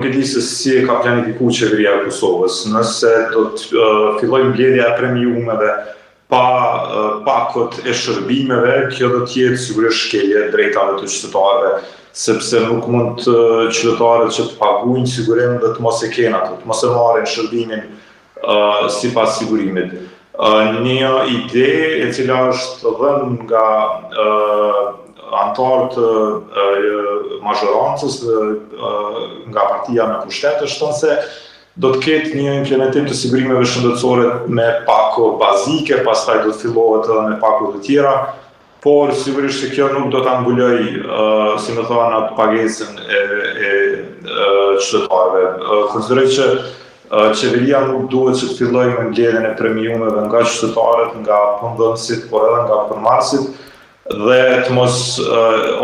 Nuk e di se si e ka planifikuar qeveria e Kosovës, nëse do të fillojë mbledhja e premiumeve pa kot e shërbimeve, kjo do të jetë sigurisht shkelje e drejtave të qytetarëve, sepse nuk mund qytetarët që të paguajnë sigurim dhe të mos e kenë ato, të mos e marrin shërbimin sipas sigurimit. Një ide e cila është dhënë nga antarët mazhorancës nga partia me pushtet është thënë se do të ketë një implementim të sigurimeve shëndetësore me pako bazike, pastaj do të fillohet edhe me pako të tjera, por sigurisht se kjo nuk do ta mbuloj, si më thonë, atë pagesën e qytetarëve. Konsideroj që qeveria nuk duhet që të fillojë me mbledhjen e premiumeve nga qytetarët, nga punëdhënësit, por edhe nga përmarrësit, dhe të mos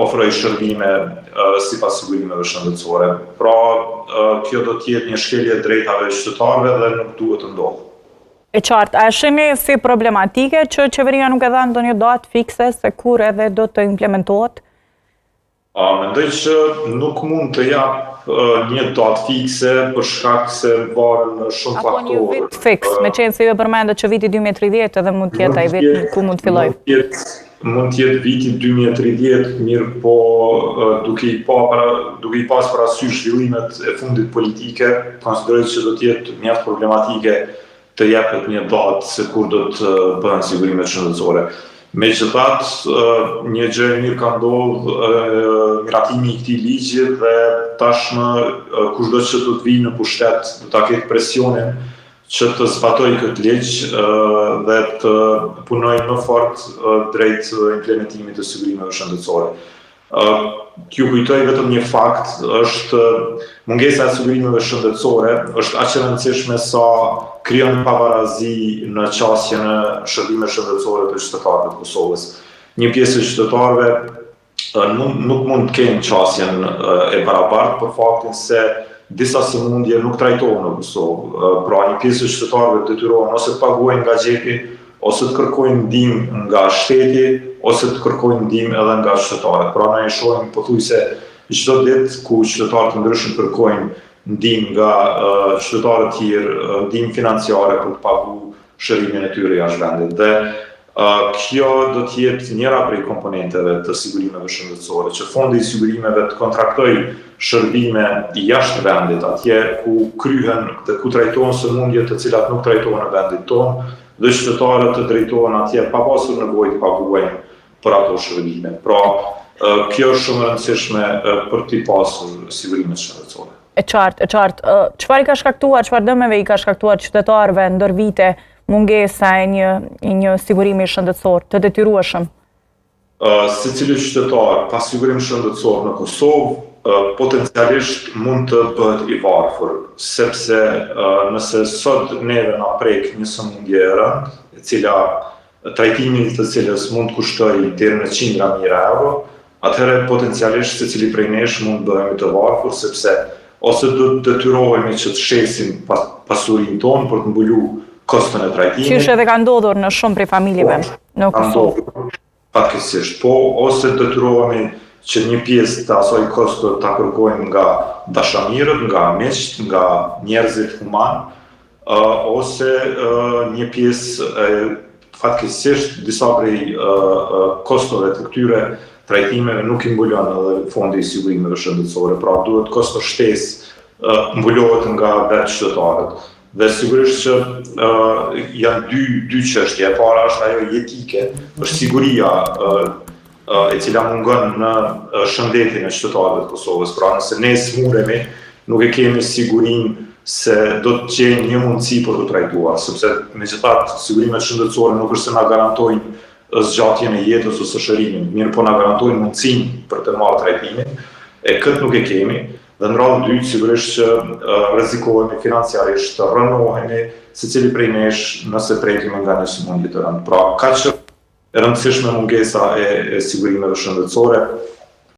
ofroj shërbime sipas sigurimeve shëndetësore. Pra, kjo do të jetë një shkelje e drejtave të qytetarëve dhe nuk duhet të ndodhë. E qartë, a shihni si problematike që qeveria nuk e dha ndonjë datë fikse se kur edhe do të implementohet? Mendoj që nuk mund të jap një datë fikse për shkak se varen shumë faktorë. Apo një vit fiks, me qenë se ju e përmendet që viti 2030 edhe mund të jetë ai vit ku mund të fillojë. Mund të jetë viti 2030, mirë po duke i pas parasysh zhvillimet e fundit politike, konsideroj që do të jetë mjaft problematike të jepet një datë se kur do të bëhen sigurimet shëndetësore. Megjithatë, një gjë e mirë ka ndodhur miratimi i këtij ligji dhe tashmë kushdo që do të vijë në pushtet do ta ketë presionin që të zbatojë këtë ligj dhe të punojë më fort drejt implementimit të sigurimeve shëndetësore. T'ju kujtoj vetëm një fakt, është mungesa e sigurimeve shëndetësore është aq e rëndësishme sa krijon pavarazi në qasjen e shërbimeve shëndetësore të qytetarëve të Kosovës. Një pjesë e qytetarëve nuk mund të kenë qasjen e barabartë për faktin se disa sëmundje nuk trajtohen në Kosovë. Pra, një pjesë e qytetarëve detyrohen ose të paguajnë nga xhepi, ose të kërkojnë ndihmë nga shteti, ose të kërkojnë ndihmë edhe nga qytetarët. Pra, ne e shohim pothuajse çdo ditë ku qytetarët ndryshëm kërkojnë ndihmë nga qytetarë të tjerë, ndihmë financiare për të paguar shërimin e tyre jashtë vendit. Dhe kjo do të jetë njëra prej komponenteve të sigurimeve shëndetësore, që fondi i sigurimeve të kontraktoj shërbime jashtë vendit, atje ku kryhen dhe ku trajtohen sëmundjet të cilat nuk trajtohen në vendit tonë, dhe qytetarët të drejtohen atje pa pasur nevojë të paguajnë për ato shërbime. Pra, kjo është shumë e rëndësishme për të pasur sigurimet shëndetësore. E qartë. Çfarë i ka shkaktuar, çfarë dëmeve i ka shkaktuar qytetarëve ndër vite mungesa e një sigurimi shëndetësor të detyrueshëm? Secili qytetar pa sigurim shëndetësor në Kosovë potencialisht mund të bëhet i varfër, sepse nëse sot neve na prek një sëmundje e rëndë, e cila trajtimi të cilës mund të kushtoj deri në 100.000 euro, atëherë potencialisht secili prej nesh mund të bëhemi të varfër, sepse ose do të detyrohemi që të shesim pasurinë tonë për të mbuluar kostën e trajtimit. Qysh edhe ka ndodhur në shumë prej familjeve në Kosovë. Fatkeqësisht, po ose detyrohemi që një pjesë të asaj kosto ta kërkojmë nga dashamirët, nga miqt, nga njerëzit human, ose një pjesë fatkeqësisht disa prej kostove të këtyre trajtimeve nuk i mbulon edhe fondi i sigurimeve shëndetësore, pra duhet kosto shtesë mbulohet nga vetë qytetarët. Dhe sigurisht që janë dy çështje. E para është ajo jetike, është siguria e cila mungon në shëndetin e qytetarëve të Kosovës. Pra nëse ne smuremi, nuk e kemi sigurinë se do të gjejmë një mundësi për të trajtuar, sepse megjithatë sigurimet shëndetësore nuk është se na garantojnë zgjatjen e jetës ose shërimin, mirë po na garantojnë mundësinë për të marrë trajtimin, e këtë nuk e kemi. Dhe në radhë dytë, sigurisht që rrezikohemi financiarisht, rënohemi secili prej nesh nëse prekemi nga një sëmundje të rëndë. Pra, kaq e rëndësishme mungesa e sigurimeve shëndetësore,